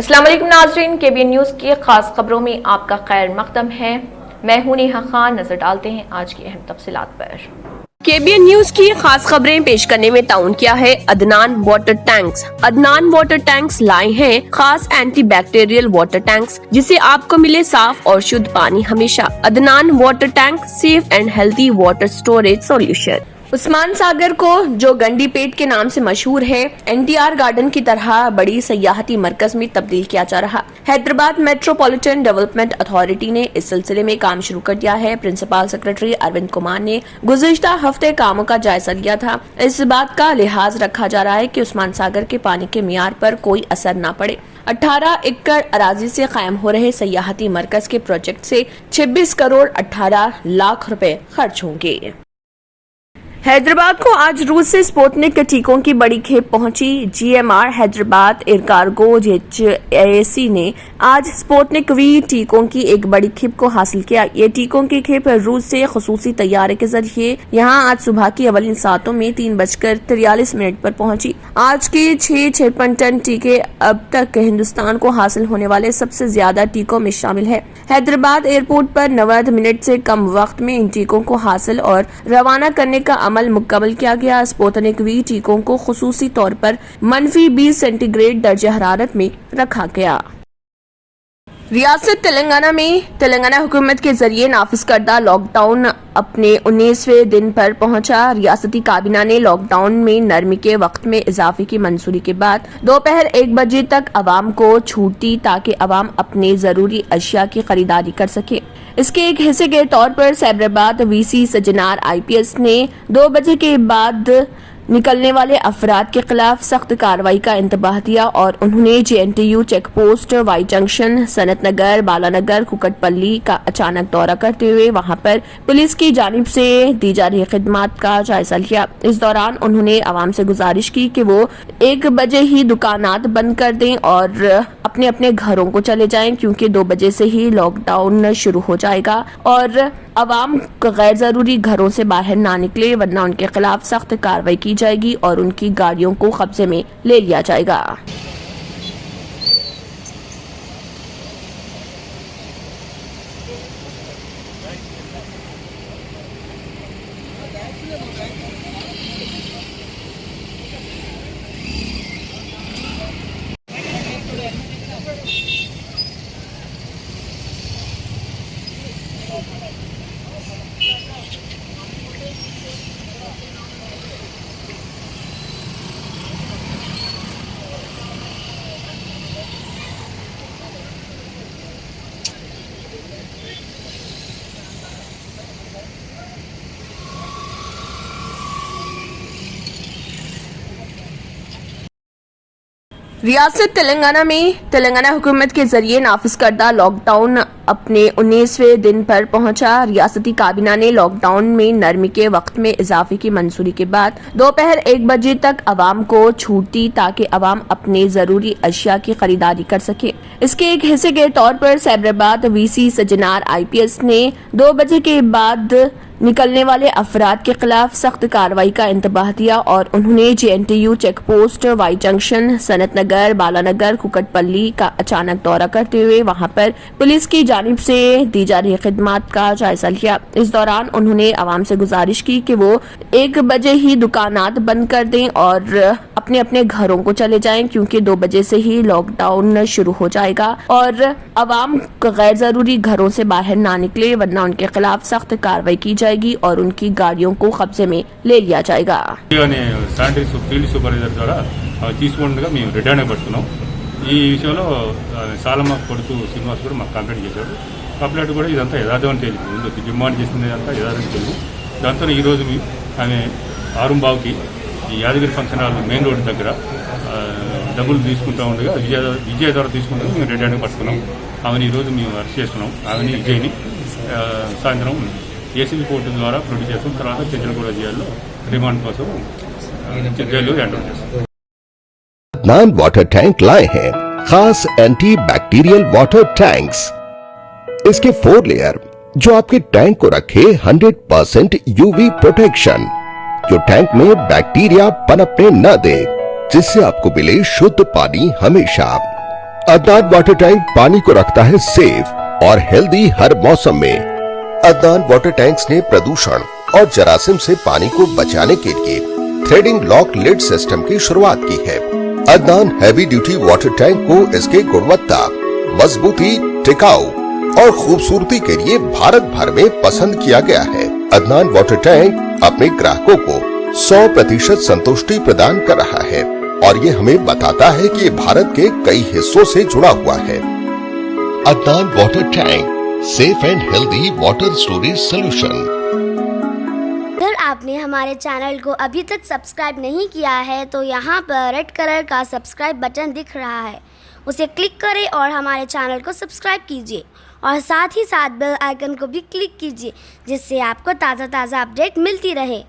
अस्सलाम वालेकुम नाज़रीन, केबीएन न्यूज़ की खास खबरों में आपका खैर मकदम है। मैं हूं नेहा खान। नजर डालते हैं आज की अहम तफसीलात पर। केबीएन न्यूज़ की खास खबरें पेश करने में ताउन किया है Adnan water tanks. Adnan water tanks लाए हैं खास एंटी बैक्टीरियल वाटर टैंक्स, जिससे आपको मिले साफ और शुद्ध पानी हमेशा। Adnan water tank, safe and healthy water storage solution. Osman Sagar को, जो गंडी पेट के नाम से मशहूर है, एनटीआर गार्डन की तरह बड़ी सयाहती मरकज में तब्दील किया जा रहा। हैदराबाद मेट्रोपॉलिटन डेवलपमेंट अथॉरिटी ने इस सिलसिले में काम शुरू कर दिया है। प्रिंसिपल सेक्रेटरी अरविंद कुमार ने गुज़िश्ता हफ्ते कामों का जायजा लिया था। इस बात का लिहाज रखा जा रहा है कि उस्मान सागर के पानी के मियार पर कोई असर न पड़े। 18 एकड़ अराजी से कायम हो रहे सयाहती मरकज के प्रोजेक्ट से 26 करोड़ 18 लाख रुपए खर्च होंगे। हैदराबाद को आज रूस से स्पुतनिक के टीकों की बड़ी खेप पहुंची। GMR Hyderabad air cargo HAC ने आज स्पुतनिक V टीकों की एक बड़ी खेप को हासिल किया। ये टीकों की खेप रूस से खसूसी तैयारे के जरिए यहां आज सुबह की अवलिन सातों में 3:43 पर पहुंची। आज के 656 टन टीके अब तक हिंदुस्तान को हासिल होने वाले सबसे ज्यादा टीकों में शामिल है। हैदराबाद एयरपोर्ट पर 90 मिनट से कम वक्त में इन टीकों को हासिल और रवाना करने का अमल मुकम्मल किया गया। स्पुतनिक V टीकों को खुसूसी तौर पर -20 सेंटीग्रेड दर्जे हरारत में रखा गया। रियासत तेलंगाना में तेलंगाना हुकूमत के जरिए नाफिज करदा लॉकडाउन अपने 19वें दिन पर पहुंचा। रियासती काबीना ने लॉकडाउन में नरमी के वक्त में इजाफे की मंजूरी के बाद दोपहर 1 बजे तक आवाम को छूट दी, ताकि आवाम अपने जरूरी अशिया की खरीदारी कर सके। इसके एक हिस्से के तौर पर साइबराबाद VC सज्जनार IPS ने 2 बजे के बाद निकलने वाले अफराद के खिलाफ सख्त कार्रवाई का इंतबाह दिया और उन्होंने JNTU check post, Y junction, Sanath Nagar, Balanagar, Kukatpally का अचानक दौरा करते हुए वहां पर पुलिस की जानिब से दी जा रही खिदमत का जायजा लिया। इस दौरान उन्होंने आवाम से गुजारिश की कि वो 1 बजे ही दुकानात बंद कर दें और अपने अपने घरों को चले जाएं, क्योंकि 2 बजे से ही लॉकडाउन शुरू हो जाएगा और अवाम गैर जरूरी घरों से बाहर ना निकले, वरना उनके खिलाफ सख्त कार्रवाई की जाएगी और उनकी गाड़ियों को कब्जे में ले लिया जाएगा। रियासत तेलंगाना में तेलंगाना हुकूमत के जरिए नाफिज करदा लॉकडाउन अपने 19वें दिन पर पहुंचा। रियासती काबीना ने लॉकडाउन में नरमी के वक्त में इजाफे की मंजूरी के बाद दोपहर 1 बजे तक आवाम को छूट दी, ताकि आवाम अपने जरूरी अशिया की खरीदारी कर सके। इसके एक हिस्से के तौर पर साइबराबाद VC सज्जनार IPS ने 2 बजे के बाद निकलने वाले अफराद के खिलाफ सख्त कार्रवाई का इंतबाह दिया और उन्होंने JNTU check post, Y junction, Sanath Nagar, Balanagar, Kukatpally का अचानक दौरा करते हुए वहां पर पुलिस की जानिब से दी जा रही खिदमत का जायजा लिया। इस दौरान उन्होंने आवाम से गुजारिश की कि वो 1 बजे ही दुकानात बंद कर दें और अपने अपने घरों को चले जाएं, क्योंकि 2 बजे से ही लॉकडाउन शुरू हो जाएगा और अवाम गैर जरूरी घरों से बाहर ना निकले, वरना उनके खिलाफ सख्त कार्रवाई की जाएगी और उनकी गाड़ियों को कब्जे में ले लिया जाएगा। ఈ విషయంలో సాలమ్మ కొడుకు శ్రీనివాస్ కూడా మాకు కంప్లైంట్ చేశాడు. కంప్లైంట్ కూడా ఇదంతా యథార్థం అని తెలియదు, ముందు డిమాండ్ చేసింది అంతా యథార్థం తెలియదు. దాంతో ఈరోజు ఆమె ఆరుంబావుకి ఈ Yadagiri function hall main road దగ్గర డబ్బులు తీసుకుంటూ ఉండగా విజయ ద్వారా తీసుకుంటూ మేము రెడ్ హ్యాండ్గా పట్టుకున్నాం. ఆమెను ఈరోజు మేము అరెస్ట్ చేస్తున్నాం. ఆమెని విజయ్ని సాయంత్రం ACB కోర్టు ద్వారా ప్రొడ్యూస్ చేస్తాం. తర్వాత చెంచలగూడ జైల్లో రిమాండ్ కోసం జైలు ఎంటర్ చేస్తాం. अदनान वाटर टैंक लाए हैं खास एंटी बैक्टीरियल वाटर टैंक्स। इसके 4 लेयर जो आपके टैंक को रखे 100% UV प्रोटेक्शन, जो टैंक में बैक्टीरिया पनपने न दे, जिससे आपको मिले शुद्ध पानी हमेशा। अदनान वाटर टैंक पानी को रखता है सेफ और हेल्दी हर मौसम में। अदनान वाटर टैंक्स ने प्रदूषण और जरासीम से पानी को बचाने के लिए थ्रेडिंग लॉक लिड सिस्टम की शुरुआत की है। Adnan heavy duty water tank को इसके गुणवत्ता, मजबूती, टिकाऊ और खूबसूरती के लिए भारत भर में पसंद किया गया है। अदनान वाटर टैंक अपने ग्राहकों को 100% संतुष्टि प्रदान कर रहा है और ये हमें बताता है कि ये भारत के कई हिस्सों से जुड़ा हुआ है। Adnan water tank, safe and healthy water storage solution. अगर आपने हमारे चैनल को अभी तक सब्सक्राइब नहीं किया है तो यहाँ पर रेड कलर का सब्सक्राइब बटन दिख रहा है, उसे क्लिक करें और हमारे चैनल को सब्सक्राइब कीजिए और साथ ही साथ बेल आइकन को भी क्लिक कीजिए, जिससे आपको ताज़ा अपडेट मिलती रहे।